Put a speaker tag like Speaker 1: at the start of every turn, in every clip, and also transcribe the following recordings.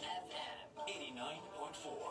Speaker 1: FM 89.4।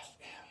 Speaker 1: FM।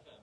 Speaker 2: FM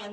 Speaker 3: 5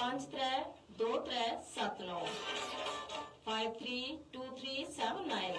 Speaker 3: 532379 532379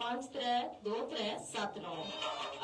Speaker 3: 532379।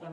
Speaker 4: FM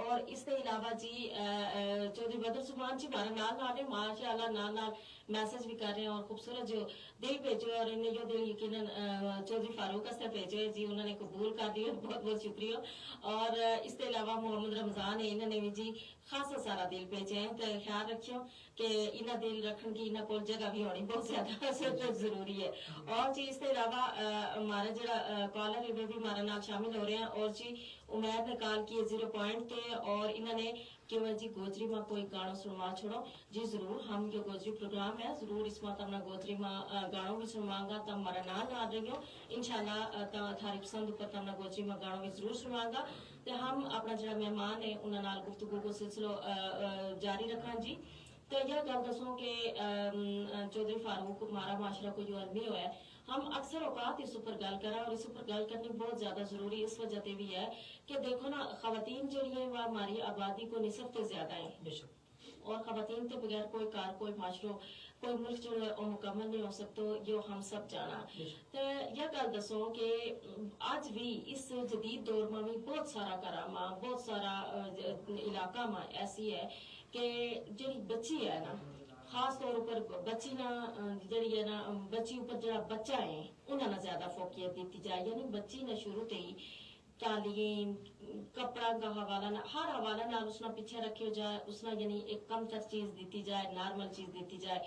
Speaker 3: اور اس کے علاوہ جی چودھری بدر سبحان جی ہمارے نال ماشاءاللہ نال میسج بھی کر رہے ہیں اور خوبصورت جو دل بھیجے اور انہیں جو دل یقیناً چودھری فاروق سے بھیجے جی انہوں نے قبول کر دیا بہت بہت شکریہ. اور اس کے علاوہ محمد رمضان ہے انہوں نے بھی جی خاصا سارا دل بھیجے ہیں تو خیال رکھو کہ انہیں دل رکھن کی انہیں کول جگہ بھی ہونی بہت زیادہ ضروری ہے. اور جی اس کے علاوہ ہمارا جڑا کالر ہے وہ بھی ہمارے نال شامل ہو رہے ہیں. اور جی امید نے کال کی 0 پوائنٹ تے اور انہوں نے کہ جی گوجری ماں کوئی گانوں سنوا چھوڑو. جی ضرور ہم جو گوجری پروگرام ہے ضرور اس میں تمنا گوجری ماں گانوں بھی سنواں گا تم ہمارا نام آ رہی ہو انشاءاللہ تھاری پسند پر تمنا گوجری ماں گانوں بھی ضرور سنواں گا. تے ہم اپنا جڑا مہمان ہے انہاں نال گفتگو کو سلسلہ جاری رکھاں جی. تو یہ گل دسوں کہ چودھری فاروق ہمارا معاشرہ کو جو عالمی ہوا ہے ہم اکثر اوقات اس پر گل کریں اور اس پر گل کرنی بہت زیادہ ضروری اس وجہ سے بھی ہے کہ دیکھو نا خواتین جڑی ہیں وہ ہماری آبادی کو نصف سے زیادہ ہیں اور خواتین کے بغیر کوئی کار کوئی معاشرہ کوئی ملک جو ہے وہ مکمل نہیں ہو سکتا یہ ہم سب جانا. تو یہ گل دسو کہ آج بھی اس جدید دور میں بھی بہت سارا کرامہ بہت سارا علاقہ میں ایسی ہے کہ جڑی بچی ہے نا خاص طور پر بچی نا جڑی ہے نا بچی اوپر جڑا بچہ ہے انہاں نہ زیادہ فوقیت دیتی جائے. یعنی بچی نے شروع تے ہی تعلیم کپڑا کا حوالہ نہ ہر حوالہ نہ اس نے پیچھے رکھے جائے اس نے یعنی ایک کم تر چیز دیتی جائے نارمل چیز دیتی جائے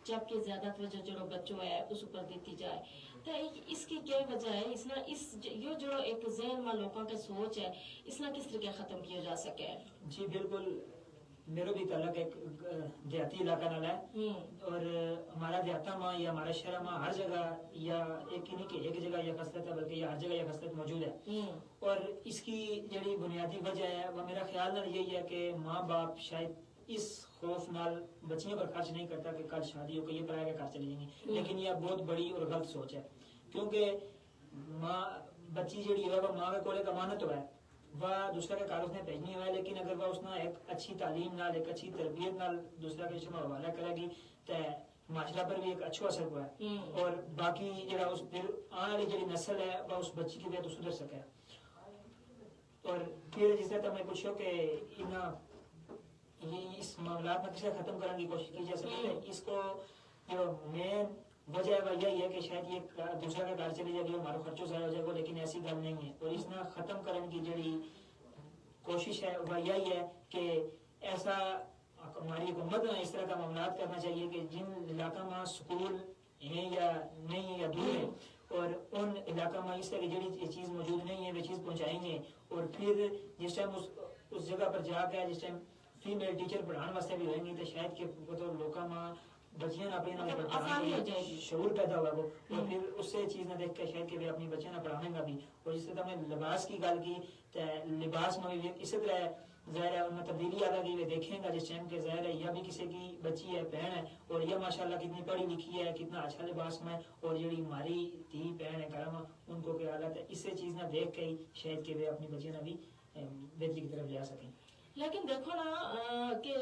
Speaker 3: جبکہ زیادہ توجہ جو بچوں ہے اس اوپر دیتی جائے. تو اس کی کیا وجہ ہے اس نے اس یہ جو ایک ذہن میں لوگوں کے سوچ ہے اس نے کس طریقے ختم کیا جا سکے.
Speaker 4: جی بالکل میرا بھی تعلق ایک دیہاتی علاقہ نال ہے اور ہمارا دیہاتہ ماں یا ہمارا شہر ماں ہر جگہ یا ایک نہیں کہ ایک جگہ یا خصلت ہے بلکہ یہ ہر جگہ یہ خصلت موجود ہے. اور اس کی جڑی بنیادی وجہ ہے وہ میرا خیال نال یہی ہے کہ ماں باپ شاید اس خوف نال بچیوں پر خرچ نہیں کرتا کہ کل شادی ہو کے یہ پرایا کے گھر چلے جائیں گے. لیکن یہ بہت بڑی اور غلط سوچ ہے کیونکہ ماں بچی جڑی ہے وہ ماں کے کول ایک امانت ہوا ہے وہ دوسرا کے کار اس نے بھیجنی ہوا ہے. لیکن اگر وہ اس نے ایک اچھی تعلیم نال ایک اچھی تربیت نال دوسرا کے شمع حوالہ کرے گی تو معاشرہ پر بھی ایک اچھا اثر ہوا ہے اور باقی جڑا اس پھر آنے والی جڑی نسل ہے وہ اس بچی کی وجہ تو سدھر سکے. اور پھر جس طرح میں پوچھو کہ اس معاملات میں کسے ختم کرنے کی کوشش کی جا سکتی ہے اس کو جو مین وجہ ہے وہ یہی ہے کہ شاید یہ دوسرا کا گھر چلی جائے گی ہمارا خرچہ ضائع ہو جائے گا لیکن ایسی گل نہیں ہے. اور اس میں ختم کرنے کی جڑی کوشش ہے وہ یہی ہے کہ ایسا ہماری حکومت میں اس طرح کا معاملات کرنا چاہیے کہ جن علاقہ میں سکول ہیں یا نہیں ہے یا دور ہے اور ان علاقہ میں اس طرح کی جڑی چیز موجود نہیں ہے وہ چیز پہنچائیں گے. اور پھر جس ٹائم اس جگہ پر جا کے جس ٹائم فیمیل ٹیچر پڑھانے واسطے بھی ہوئیں گی تو شاید کہ تو لوکاں ماں بچیاں اپنے پڑھانے شعور پیدا ہوا وہ اور پھر اس سے چیز نہ دیکھ کے شاید کہ وہ اپنی بچیاں نہ پڑھانے گا بھی. اور جس طرح میں لباس کی گل کی تو لباس میں بھی اسی طرح ظاہر ہے ان میں تبدیلی آ گئی وہ دیکھیں گا جس ٹائم کے ظاہر ہے یا بھی کسی کی بچی ہے بہن ہے اور یہ ماشاءاللہ کتنی پڑھی لکھی ہے کتنا اچھا لباس میں اور جڑی ہماری تھی بہن ہے کرم ان کو کیا حالت ہے اس سے چیز نہ دیکھ کے ہی شاید کہ وہ اپنی بچیاں نہ بھی بہتری کی طرف لے آ سکیں.
Speaker 3: لیکن دیکھو نا کہ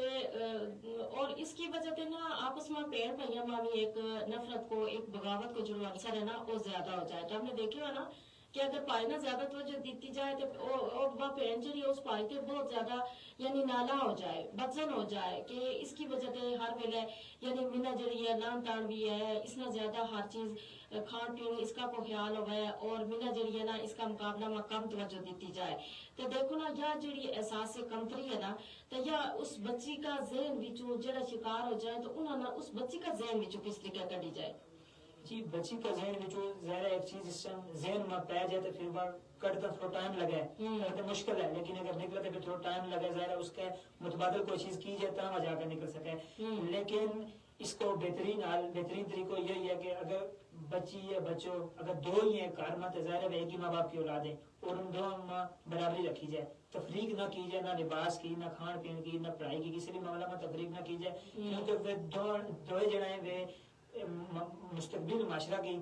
Speaker 3: اور اس کی وجہ سے نا آپس میں پیڑ پہیاں میں بھی ایک نفرت کو ایک بغاوت کو جو عنصر ہے نا وہ زیادہ ہو جائے. تو ہم نے دیکھا ہے نا کہ اگر پائی نہ زیادہ توجہ دیتی جائے تو وہ پیڑ جڑی ہے اس پائی کے بہت زیادہ یعنی نالا ہو جائے بدزن ہو جائے کہ اس کی وجہ سے ہر ویلے یعنی مینا جڑی ہے لان تان بھی ہے اس نے زیادہ ہر چیز کھان پین اس کا کو خیال ہوا ہے اور مینا جڑی ہے نا اس کا مقابلہ میں کم توجہ دیتی جائے. تو دیکھو نا یا جڑی احساس سے کمتری ہے نا تو یا اس بچی کا ذہن وچوں جڑا شکار ہو جائے تو انہاں نا اس بچی کا ذہن وچوں کس طریقے کڈی جائے.
Speaker 4: جی بچی کا ذہن وچوں ظاہر ایک چیز اس ذہن میں پہ جائے تو پھر وہ کٹتا تھوڑا ٹائم لگے کٹتے مشکل ہے لیکن اگر نکلے تو پھر تھوڑا ٹائم لگے ظاہر ہے اس کے متبادل کوئی چیز کی جائے تب جا کر نکل سکے. لیکن اس کو بہترین طریقہ یہی ہے کہ اگر بچی یا بچوں اگر دو ہی ہیں گھر میں تو ظاہر ہے ایک ہی ماں باپ کی اولاد ہے اور ان دونوں میں برابری رکھی جائے تفریق نہ کی جائے نہ لباس کی نہ کھان پین کی نہ پڑھائی کی کسی بھی معاملہ میں تفریق نہ کی جائے کیونکہ وہ دو جڑے ہیں وہ مستقبل معاشرہ کی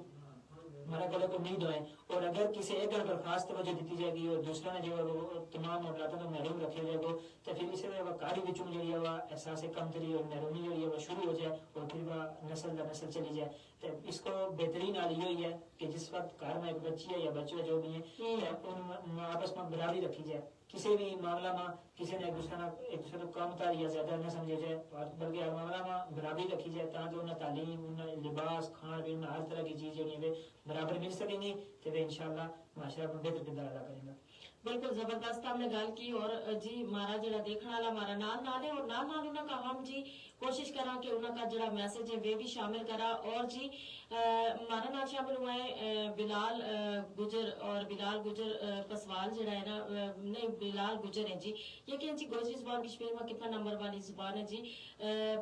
Speaker 4: ہمارا گلے کو نہیں دوئیں. اور اگر کسی ایک گھر پر خاص توجہ دیتی جائے گی اور دوسرا نے جو ہے وہ تمام معاملاتوں کو محروم رکھے جائے گا تو پھر اسی طرح وہ کاری بچوں جو ہے وہ احساس کمتری اور محرومی جو ہے وہ شروع ہو جائے اور پھر وہ نسل در نسل چلی جائے. تو اس کو بہترین حال یہ ہے کہ جس وقت گھر میں ایک بچی ہے یا بچہ جو بھی ہے ان آپس میں برابری رکھی جائے, کسی بھی معاملہ میں کسی نے ایک دوسرے کو کم تر یا زیادہ نہ سمجھا جائے, اور بلکہ ہر معاملہ میں برابری رکھی جائے تاکہ انہیں تعلیم, انہیں لباس, کھان پین, ہر طرح کی چیز جو ہے برابر مل سکیں گی تو وہ انشاءاللہ معاشرہ میں بہتر کردار ادا کریں گا.
Speaker 3: بالکل زبردست ہم نے گل کی, اور جی مارا جڑا دیکھنے والا مارا نال نال ہے, اور نال نال انہاں کا ہم جی کوشش کرا کہ انہاں کا جڑا میسج ہے وہ بھی شامل کرا. اور جی مارا نال شامل ہوئے ہیں بلال گجر, اور بلال گجر پسوال جڑا ہے نا, نہیں بلال گجر ہیں جی, یہ کہ جی گوجری زبان کشمیر میں کتنا نمبر والی زبان ہے جی.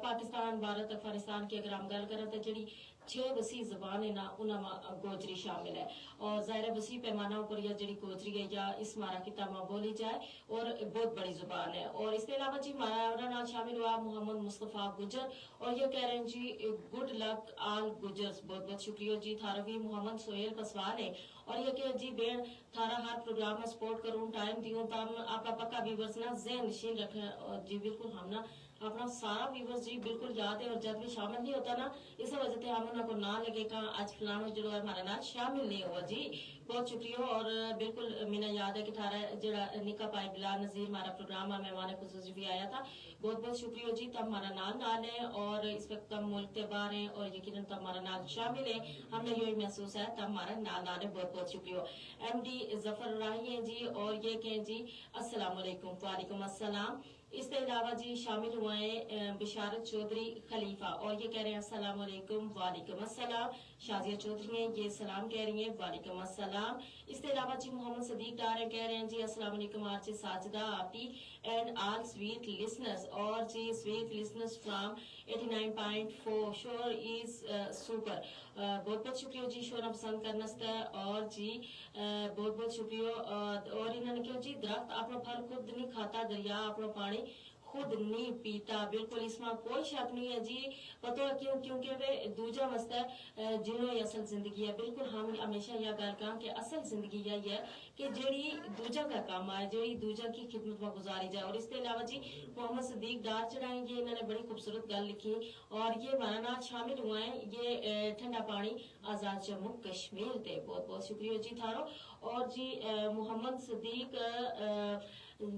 Speaker 3: پاکستان, بھارت, افغانستان کی اگر ہم گل کریں تو جڑی 6 وسیع زبان ہے نا انہاں میں گوجری شامل ہے, اور ظاہر وسیع پیمانہ پر یہ جڑی گوجری ہے یا اس مارا خطہ میں بولی جائے اور بہت بڑی زبان ہے. اور اس کے علاوہ جی مارا نال شامل ہوا محمد مصطفیٰ گجر, اور یہ کہہ رہے ہیں جی گڈ لک آل گجرز, بہت بہت شکریہ جی. تھارا بھی محمد سہیل پسوال ہے, اور یہ کہ جی بین تھارا ہر پروگرام میں سپورٹ کروں, ٹائم دیوں تم آپ پکا ویورز نا ذہن نشین رکھیں. جی بالکل ہم نا اپنا سارا ویورز جی بالکل یاد ہے, اور جب بھی شامل نہیں ہوتا نا اس وجہ سے ہم انہوں کو نہ لگے کہ آج فلانا جو ہے ہمارا نام شامل نہیں ہوا جی. بہت شکریہ, اور بالکل میرا یاد ہے کہ تھارا جڑا نکا پائی بلال نذیر ہمارا پروگرام ہے مہمان خصوصی بھی آیا تھا, بہت بہت شکریہ جی. تب ہمارا نال ہے, اور اس وقت تم ملک کے باہر ہیں, اور یقیناً تب ہمارا نال شامل ہے, ہم نے یہی محسوس ہے, تب ہمارا نال ہے. بہت بہت شکریہ. ایم ڈی ظفر راہی ہیں جی, اور یہ کہ جی السلام علیکم. وعلیکم السلام. اس کے علاوہ جی شامل ہوئے ہیں بشارت چودھری خلیفہ, اور یہ کہہ رہے ہیں السلام علیکم. وعلیکم السلام. شازیہ چودھری ہیں, یہ سلام کہہ رہی ہیں, وعلیکم السلام. اس کے علاوہ جی محمد صدیق ڈار ہیں, کہہ رہے ہیں جی السلام علیکم آرچ ساجدہ آپی اینڈ آل سویٹ لسنرز, اور جی سویٹ لسنرز فرام 89.4 شور از سپر. بہت بہت شکریہ جی شور پسند کرنا ہے, اور جی بہت بہت شکریہ. اور انہوں نے کہا جی درخت اپنا پھل خود نہیں کھاتا, دریا اپنا پانی خود نہیں پیتا. بالکل اس میں کوئی شک نہیں ہے جی, پتہ ہے کیوں, کیونکہ وہ دوجا مسئلہ ہے جنہوں اصل زندگی ہے. بالکل ہم ہمیشہ یہ گل کہاں کہ اصل زندگی یہی ہے کہ جیڑی دوجا کا کام آئے, جیڑی دوجا کی خدمت میں گزاری جائے. اور اس کے علاوہ جی محمد صدیق ڈار چڑھائیں گے, انہوں نے بڑی خوبصورت گل لکھی, اور یہ ہمارا نام شامل ہوئے ہیں یہ ٹھنڈا پانی آزاد جموں کشمیر تے. بہت بہت شکریہ جی تھارو. اور جی محمد صدیق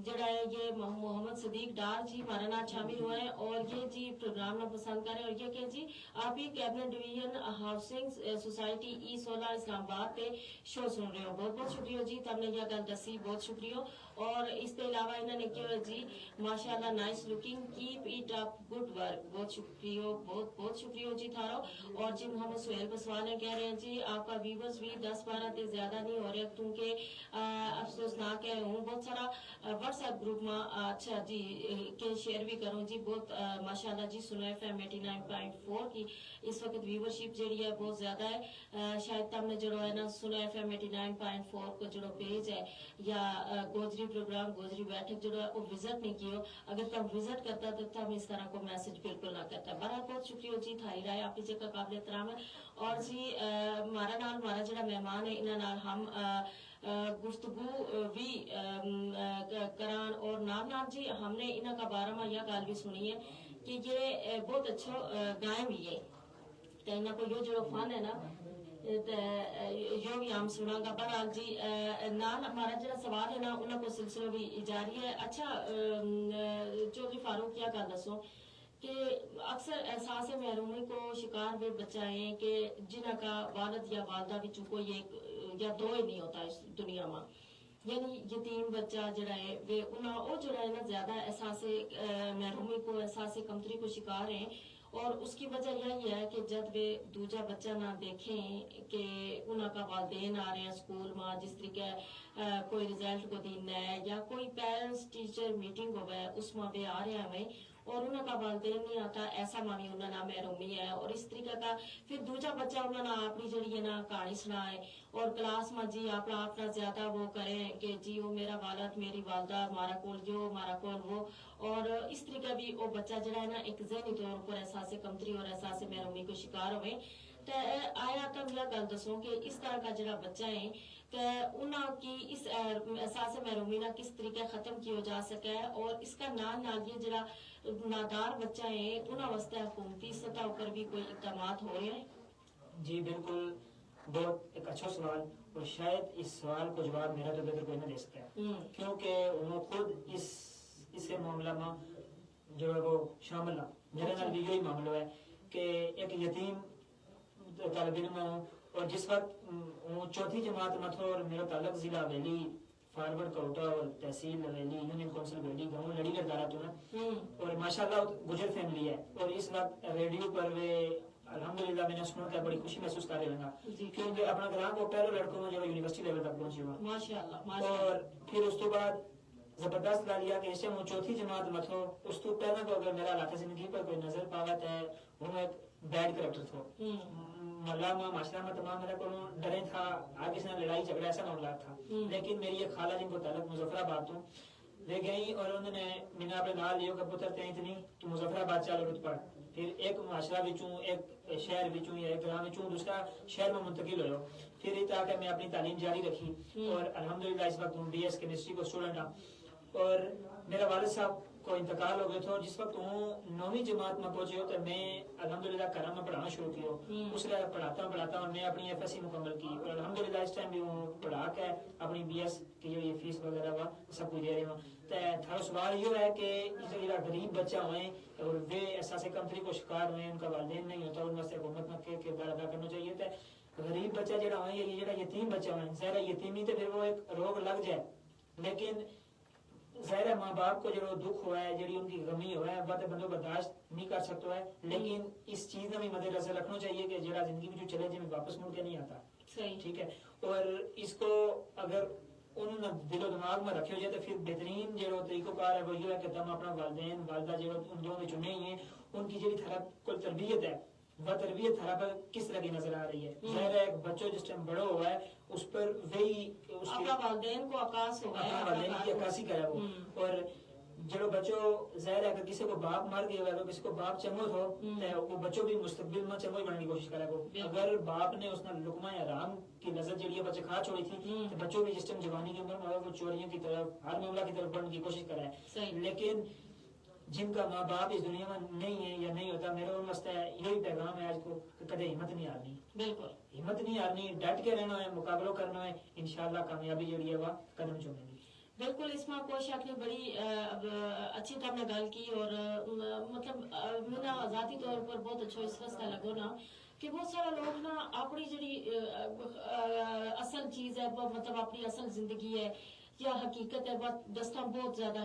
Speaker 3: جڑا ہے یہ محمد صدیق ڈار جی ہمارا نام شامل ہوئے ہیں, اور یہ جی پروگرام نہ پسند کریں, اور یہ کہ جی آپ ہی کیبنٹ ڈویژن ہاؤسنگ سوسائٹی ای 16 اسلام آباد پہ شو سن رہے ہو. بہت بہت شکریہ جی, تم نے یہ گل دسی, بہت شکریہ. اور اس کے علاوہ انہوں نے کیا جی ماشاءاللہ nice looking, keep it up, good work. بہت شکریہ, بہت بہت شکریہ جی تھارو. اور جی محمد سہیل پسوال ہیں, کہہ رہے ہیں جی آپ کا ویورز بھی 10-12 تے زیادہ نہیں ہو رہے, کیونکہ افسوسناک ہے ہوں بہت سارا واٹس ایپ گروپ میں. اچھا جی کہ شیئر بھی کروں جی. بہت ماشاءاللہ جی سنو ایف ایم 89.4 کی اس وقت ویورشپ جڑی ہے بہت زیادہ ہے. شاید تم نے جڑو ہے نا سنو ایف ایم 89.4 کو جڑو پیج ہے یا گوجری پروگرام گوجری بیٹھک جڑو ہے وہ وزٹ نہیں کیو. اگر تم وزٹ کرتا تو تم اس طرح کو میسج بالکل نہ کرتا. بہرحال بہت شکریہ جی, تھاری رائے آپ کی جگہ قابل احترام ہے. اور جی ہمارا جڑا مہمان ہے انہاں نال ہم گفتگو بھی کران, اور نام جی ہم نے انہاں کا بارہ میں یہ گل بھی سنی ہے کہ یہ بہت اچھا گائیں بھی ہے, تو انہاں کو یہ جو فن ہے نا یہ بھی ہم سنا گا. بہرحال جی نال ہمارا جڑا سوال ہے نا انہاں کو سلسلہ بھی جاری ہے. اچھا چودھری فاروق کیا کر دسو کہ اکثر احساس محرومی کو شکار وہ بچہ ہیں کہ جنہاں کا والد یا والدہ بھی کوئی ایک یا دو ہی نہیں ہوتا اس دنیا میں, یعنی یتیم بچہ جڑا ہے وہ جڑا ہے نا زیادہ احساس محرومی کو, احساس کمتری کو شکار ہیں. اور اس کی وجہ یہی ہے کہ جب وہ دوجا بچہ نہ دیکھیں کہ انہاں کا والدین آ رہے ہیں اسکول میں, جس طریقے کوئی رزلٹ کو دن ہے یا کوئی پیرنٹس ٹیچر میٹنگ ہو گئے اس میں بھی آ رہے ہیں ہمیں, اور انہاں کا والدین نہیں آتا, ایسا مانی انہاں نا محرومی ہے. اور اس طریقے کا پھر دوجا بچہ انہاں نا اپنی جڑی ہے نا کہانی سنائے, اور کلاس میں جی اپنا زیادہ وہ کریں کہ جی وہ میرا والد میری والدہ ہمارا کول جو ہمارا کول وہ. اور اس طریقے بھی وہ بچہ جڑا ہے نا ایک ذہنی طور پر احساس کمتری اور احساس محرومی کو شکار ہوئے. تو آیا تم یہ گل دسو کہ اس طرح کا جڑا بچہ ہے کہ انہاں کی اس احساس محرومی نہ کس طریقے ختم کیا جا سکے, اور اس کا نال یہ جڑا نادار بچہ ہے انہاں واسطے حکومتی سطح پر بھی کوئی اقدامات ہو رہے ہیں؟
Speaker 4: جی بالکل، بہت ایک اچھا سوال، اور شاید اس سوال کو جواب میرا تو بہتر کوئی نہ دے سکتا ہے، کیونکہ وہ خود اس معاملہ میں جو ہے وہ شامل ہے. میرے نال بھی یہی معاملہ ہے کہ ایک یتیم طالب علم ہوں، اور جس وقت وہ چوتھی جماعت میں تھا اور میرا تعلق ضلع حویلی فارورڈ کوٹا اور تحصیل حویلی یونین کونسل حویلی گاؤں لڑی کا دارا تو نا، اور ماشاءاللہ گجر فیملی ہے، اور اس وقت ریڈیو پر وہ الحمدللہ میں نے سن کر بڑی خوشی محسوس کر رہا ہوں، کیونکہ اپنا گرام کو پہلے لڑکوں میں جو یونیورسٹی لیول تک پہنچے ہوا
Speaker 3: ماشاءاللہ.
Speaker 4: اور پھر اس تو بعد زبردست لا لیا کہ اس سے وہ چوتھی جماعت میں تھو. اس تو پہلے تو اگر میرا علاقہ زندگی پر کوئی نظر پاوت ہے وہ ایک بیڈ کریکٹر تھا، محلہ میں معاشرہ میں تمام میرے کو ڈرے تھا، آگے سے لڑائی جھگڑا ایسا معاملات تھا. لیکن میری ایک خالہ جن کو تعلق مظفر آباد تو لے گئی، اور انہوں نے میں نے اپنے نال لیو کہ پتر تین اتنی تو مظفر آباد چالو رت پڑ، پھر ایک معاشرہ بچوں ایک شہر بچوں یا ایک گرام بچوں دوسرا شہر میں منتقل ہو، پھر یہ تاکہ میں اپنی تعلیم جاری رکھی، اور الحمدللہ اس وقت ہوں BS کیمسٹری کو اسٹوڈنٹ ہوں. اور میرا والد صاحب کو انتقال ہو گیا تھا، جس وقت وہ 9ویں جماعت میں پہنچے ہو تو میں الحمدللہ کرم میں پڑھانا شروع کیا. اس لیے پڑھاتا اور میں اپنی FSC مکمل کی، اور الحمدللہ اس ٹائم بھی وہ پڑھا کے اپنی BS کی جو یہ فیس وغیرہ ہوا سب کچھ دے رہے ہوں. تو تھوڑا سوال یہ ہے کہ جو غریب بچہ ہوئے اور وہ احساس کمتری کو شکار ہوئے، ان کا والدین نہیں ہوتا، ان واسطے حکومت میں کردار ادا کرنا چاہیے. تو غریب بچہ جڑا ہوئے یہ جڑا یتیم بچہ ہوئے ظاہر یتیمی تو پھر وہ ایک روگ لگ جائے، لیکن ظاہر ماں باپ کو جو دکھ ہوا ہے جڑی ان کی غمی ہوا ہے وہ تو بندوں برداشت نہیں کر سکتا ہے، لیکن اس چیز کا بھی مد نظر رکھنا چاہیے کہ جڑا زندگی میں جو چلے جائے واپس مڑ کے نہیں آتا. ٹھیک ہے، اور اس کو اگر ان دل و دماغ میں رکھے ہو جائے تو پھر بہترین جو طریقہ کار ہے وہ یہ ہے کہ تم اپنا والدین والدہ جو ان دونوں میں چنے ہی ہیں ان کی جڑی طرح کوئی تربیت ہے وہ تربیت طرح پر کس طرح کی نظر آ رہی ہے. ظاہر ہے ایک بچوں جس ٹائم بڑا ہوا ہے اس پر وہی اس
Speaker 3: اپنا والدین کو عکاس ہو گیا،
Speaker 4: اپنا والدین کی عکاسی کرے وہ. اور جو بچوں ظاہر ہے کہ کسی کو باپ مر گیا ہوا ہے کسی کو باپ چنگو تھو تو وہ بچوں بھی مستقبل میں چنگو ہی بننے کی کوشش کرے گا. اگر باپ نے اس نے لقمہ حرام کی لذت جڑی ہے بچے کھا چھوڑی تھی تو بچوں بھی جس ٹائم جوانی کی عمر میں وہ چوریوں کی طرف ہر معاملہ کی طرف بڑھنے کی کوشش کرے. لیکن جن کا ماں باپ اس دنیا میں نہیں ہے یا نہیں ہوتا، میرا واسطے یہی پیغام ہے آج کو کہ کدے ہمت نہیں ہارنی. بالکل ہمت نہیں ہارنی، ڈٹ کے رہنا ہے، مقابلہ کرنا ہے، انشاءاللہ کامیابی جڑی ہے وہ قدم چومے گی.
Speaker 3: بالکل اس میں کوئی شک نہیں، بڑی اچھی طرح نے گل کی. اور مطلب میرا ذاتی طور پر بہت اچھا اس واسطے لگو نا کہ بہت سارے لوگ نا اپنی جڑی اصل چیز ہے مطلب اپنی اصل زندگی ہے یا حقیقت ہے دستاں بہت زیادہ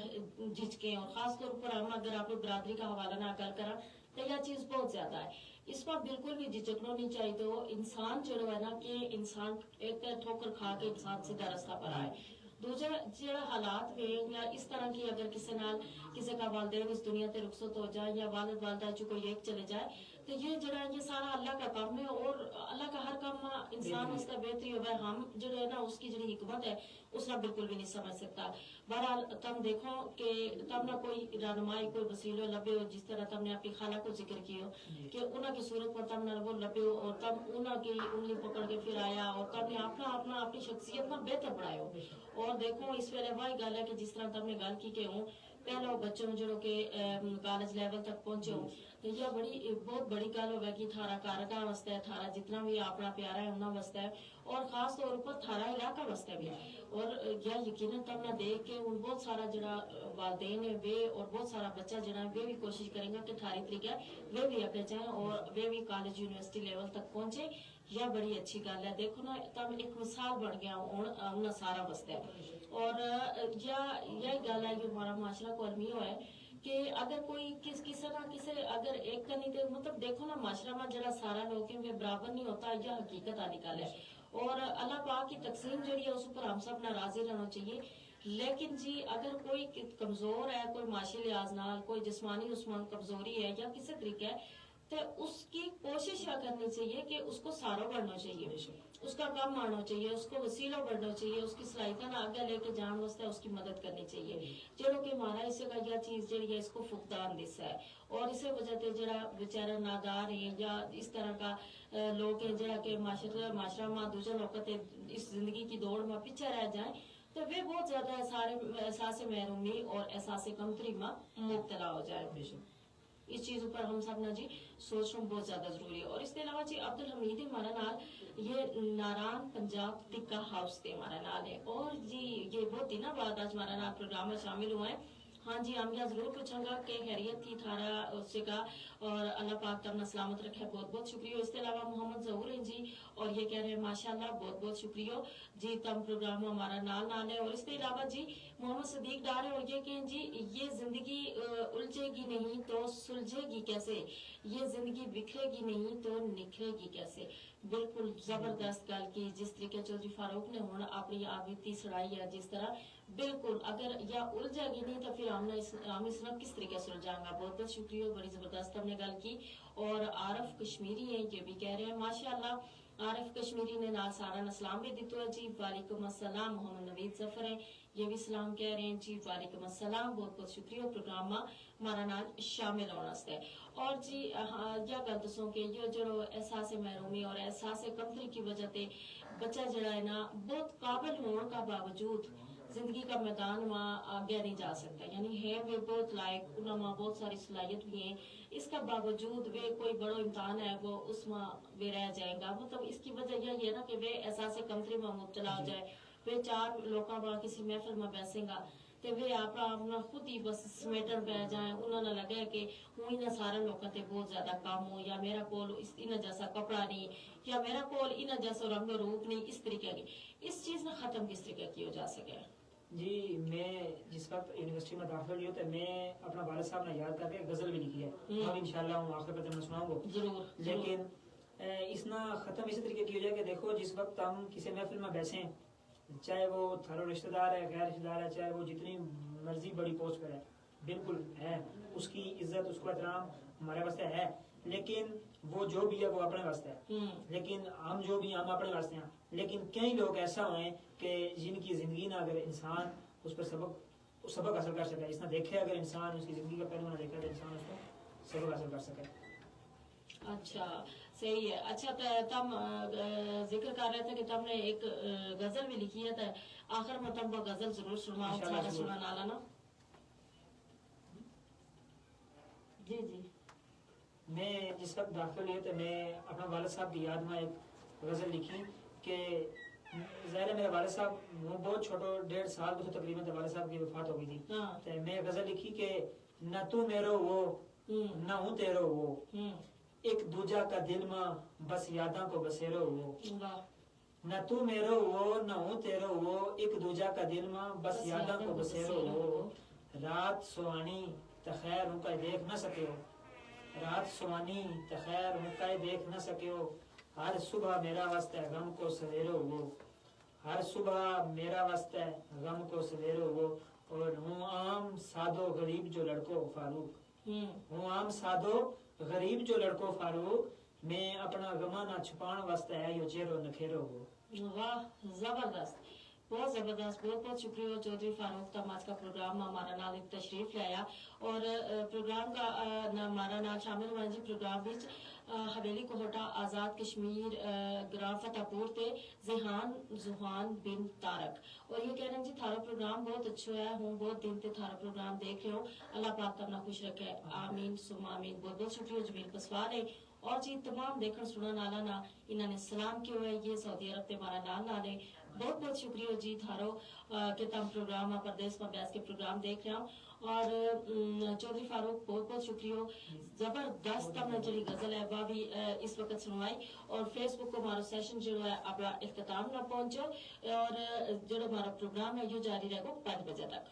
Speaker 3: جھجکیں، اور خاص طور پر ہم اگر آپ برادری کا حوالہ نہ کرا تو یہ چیز بہت زیادہ ہے. اس پر بالکل بھی جھجکنا نہیں چاہیے. تو انسان جو ہے نا کہ انسان ایک ٹھوکر کھا کے انسان سیدھا رستہ پر آئے. دوسرا جڑا حالات میں یا اس طرح کی اگر کسی کا والدین اس دنیا تے رخصت ہو جائے یا والد والدہ جو کوئی ایک چلے جائے تو یہ جڑا یہ سارا اللہ کا کام ہے، اور اللہ کا ہر کام انسان اس کا بہتری ہوگا. ہم جو ہے نا اس کی جڑی حکمت ہے اس نے بالکل بھی نہیں سمجھ سکتا. بہرحال تم دیکھو کہ تم نہ کوئی رہنمائی کوئی وسیلہ لبے ہو، جس طرح تم نے اپنی خالہ کو ذکر کیا کہ انہوں کی صورت پر تم نہ وہ لبے ہو اور تم انہوں کی انگلی پکڑ کے پھر آیا اور تم نے اپنی شخصیت میں بہتر بنایا ہو. اور دیکھو اس ویلے وہی گل ہے کہ جس طرح تم نے گل کی کہ ہوں پہلا بچوں جو کہ کالج لیول تک پہنچے ہوں تو یہ بہت بڑی گل ہوگا کہ تھارا کارگاہ واسطے تھارا جتنا بھی اپنا پیارا ہے انہوں واسطے ہے، اور خاص طور پر تھارا علاقہ واسطے بھی. اور یہ یقیناً تم نہ دیکھ کے ان بہت سارا جڑا والدین ہے وہ اور بہت سارا بچہ جڑا وہ بھی کوشش کریں گا کہ تھاری طریقہ وہ بھی اگے جائیں اور وہ بھی کالج یونیورسٹی لیول تک پہنچے. یہ بڑی اچھی گل ہے. دیکھو نا تم ایک مثال بن گیا انہوں سارا واسطے. اور یہی گل ہے کہ ہمارا معاشرہ کو المیہ ہے کہ اگر کوئی کسی نہ کسی اگر ایک کا نہیں مطلب دیکھو نا معاشرہ میں جڑا سارا لوگ ہیں وہ برابر نہیں ہوتا، یہ حقیقت آ نکال ہے. اور اللہ پاک کی تقسیم جڑی ہے اس پر ہم سب نہ راضی رہنا چاہیے. لیکن جی اگر کوئی کمزور ہے، کوئی معاشی لحاظ نال کوئی جسمانی کمزوری ہے یا کسی طریقے تو اس کی کوشش کرنی چاہیے کہ اس کو سارا بڑھنا چاہیے، اس کا کام آنا چاہیے، اس کو وسیلہ بڑھنا چاہیے، اس کی صلاحیتیں آگے لے کے جان واسطے اس کی مدد کرنی چاہیے. چلو کہ ہمارا اسے کا یہ چیز جڑی ہے اس کو فقدان دس ہے، اور اسے وجہ سے جڑا بیچارہ نادار ہیں یا اس طرح کا لوگ ہیں جڑا کہ معاشرہ میں دوسرے لوگ اس زندگی کی دوڑ میں پیچھے رہ جائیں تو وہ بہت زیادہ سارے احساس محرومی اور احساس کمتری میں مبتلا ہو جائے. اس چیز پر ہم سب نے جی سوچنا بہت زیادہ ضروری ہے. اور اس کے علاوہ جی عبد الحمید ہمارا نال یہ ناران پنجاب ٹکا ہاؤس تے ہمارا نال ہے. اور جی یہ بہت دنوں بعد آج ہمارا نال پروگرام میں شامل ہوا ہے. ہاں جی ہم یہ ضرور پوچھیں گا کہ خیریت تھی تھارا اس سے کا اور اللہ پاک تمنا سلامت رکھے. بہت بہت شکریہ. اس کے علاوہ محمد ظہور ہیں جی اور یہ کہہ رہے ہیں ماشاءاللہ بہت بہت شکریہ جی تم پروگرام ہمارا نال ہے. اور اس کے علاوہ جی محمد صدیق ڈار ہے اور یہ کہیں جی یہ زندگی الجھے گی نہیں تو سلجھے گی کیسے, یہ زندگی بکھرے گی نہیں تو نکھرے گی کیسے. بالکل زبردست گل کی جس طریقے چودھری فاروق نے ہوں اپنی آبیتی سڑائی ہے جس طرح بالکل اگر یا الجھے گی نہیں تو پھر ہم اس نے کس طریقے سے الجھائیں گا. بہت بہت شکریہ, بڑی زبردست ہم نے گل کی. اور عارف کشمیری ہیں یہ بھی کہہ رہے ہیں ماشاءاللہ. عارف کشمیری نے نال سارا نے سلام بھی دیتا ہے جی وعلیکم السلام. محمد نوید ظفر ہیں یہ بھی سلام کہہ رہے ہیں جی وعلیکم السلام. بہت بہت شکریہ پروگرام ہمارا نال شامل ہونا سے. اور جی یا گل دسوں کہ یہ جو احساس محرومی اور احساس کمتری کی وجہ تے بچہ جڑا ہے نا بہت قابل ہونے کا باوجود زندگی کا میدان وہاں آگے نہیں جا سکتا. یعنی ہے وہ بہت لائق, انہوں میں بہت ساری صلاحیت بھی ہیں, اس کا باوجود وہ کوئی بڑا امتحان ہے وہ اس میں وہ رہ جائے گا. مطلب اس کی وجہ یہ ہے نا کہ وہ احساس کمتری میں مبتلا ہو جائے. وہ چار لوگوں با کسی محفل میں بیسیں گا تو وہ اپنا خود ہی بس سمیٹن پہ جائیں. انہوں نے لگا کہ ہوں انہیں سارے لوگوں تے بہت زیادہ کام ہو, یا میرا کول انہیں جیسا کپڑا نہیں, یا میرا کول انہیں جیسا رنگ روپ نہیں. اس طریقے کی اس چیز نے ختم کس طریقے کی ہو جا سکے.
Speaker 4: جی میں جس وقت یونیورسٹی میں داخل ہوئی تو میں اپنا والد صاحب نے یاد کر کے غزل بھی لکھی ہے اور انشاءاللہ ہوں آخر پر میں سناؤں گا
Speaker 3: ضرور.
Speaker 4: لیکن اس نہ ختم اسی طریقے کی ہو جائے کہ دیکھو جس وقت ہم کسی محفل میں بیسیں چاہے وہ تھارو رشتہ دار ہے غیر رشتہ دار ہے چاہے وہ جتنی مرضی بڑی پوسٹ پر ہے بالکل ہے اس کی عزت اس کو احترام ہمارے واسطے ہے, لیکن وہ جو بھی ہے وہ اپنے واسطے ہے, لیکن ہم جو بھی ہم اپنے واسطے ہیں. لیکن کئی لوگ ایسا ہوئے کہ جن کی زندگی نہ اگر انسان اس پر سبق حاصل کر سکے, اس نے دیکھے اگر انسان اس کی زندگی کا پہلو نہ دیکھا تو انسان اس کو سبق حاصل کر سکے.
Speaker 3: اچھا صحیح ہے. اچھا تم ذکر کر رہے تھے کہ تم نے ایک غزل بھی لکھی ہے تو آخر میں تم وہ غزل ضرور سنانا نا. جی جی
Speaker 4: میں جس وقت داخل ہوئی تو میں اپنا والد صاحب کی یاد میں ایک غزل لکھی کہ ظاہر ہے میرے والد صاحب وہ بہت چھوٹو 1.5 سال کے تقریباً والد صاحب کی وفات ہو گئی تھی. تو میں غزل لکھی کہ نہ تو میرو وہ نہ ہوں تیرو وہ, ایک دوجا کا دل میں بس یاداں کو بسیرو وہ. نہ تو میرو وہ نہ ہوں تیرو وہ, ایک دوجا کا دل میں بس یاداں کو بسیرو وہ. رات سوانی تخیر ہوں کا دیکھ نہ سکے ہو, رات سوانی تخیر ہوں کا دیکھ نہ سکے ہو. ہر صبح میرا واسطہ غم کو سویرو وہ, ہر صبح میرا واسطہ غم کو سویرو وہ. اور ہوں عام سادو غریب جو لڑکو فاروق, ہوں عام سادو غریب جو لڑکو فاروق, میں اپنا غمہ نہ چھپان واسطہ ہے یو چہرو نکھیرو وہ. واہ
Speaker 3: زبردست, بہت زبردست. بہت بہت شکریہ چودھری فاروق تم آج کا پروگرام ہمارا نال تشریف لایا اور پروگرام کا ہمارا نال شامل ہوا جی. پروگرام وچ حویلی کوہٹا آزاد کشمیر گراں فتح پور تے ذہان زوحان بن تارک. اور یہ کہہ رہے ہیں جی تھارا پروگرام بہت اچھا ہے, ہوں بہت دن تے تھارا پروگرام دیکھ رہے ہو, اللہ پاک تمنا خوش رکھے آمین ثم آمین. بہت بہت شکریہ جمیل پسوار ہے. اور جی تمام دیکھن سنن والا نا انہوں نے سلام کیوں ہے, یہ سعودی عرب تے ہمارا نال ہے. بہت بہت شکریہ جی تھارو کہ تم پروگرام پردیس میں بیس کے پروگرام دیکھ رہے ہو. اور چودھری فاروق بہت بہت شکریہ, زبردست تم نے جڑی غزل ہے وہ بھی اس وقت سنوائی. اور فیس بک کو ہمارا سیشن جو ہے اپنا اختتام نہ پہنچو اور جو ہمارا پروگرام ہے یہ جاری رہے گا 5 بجے تک.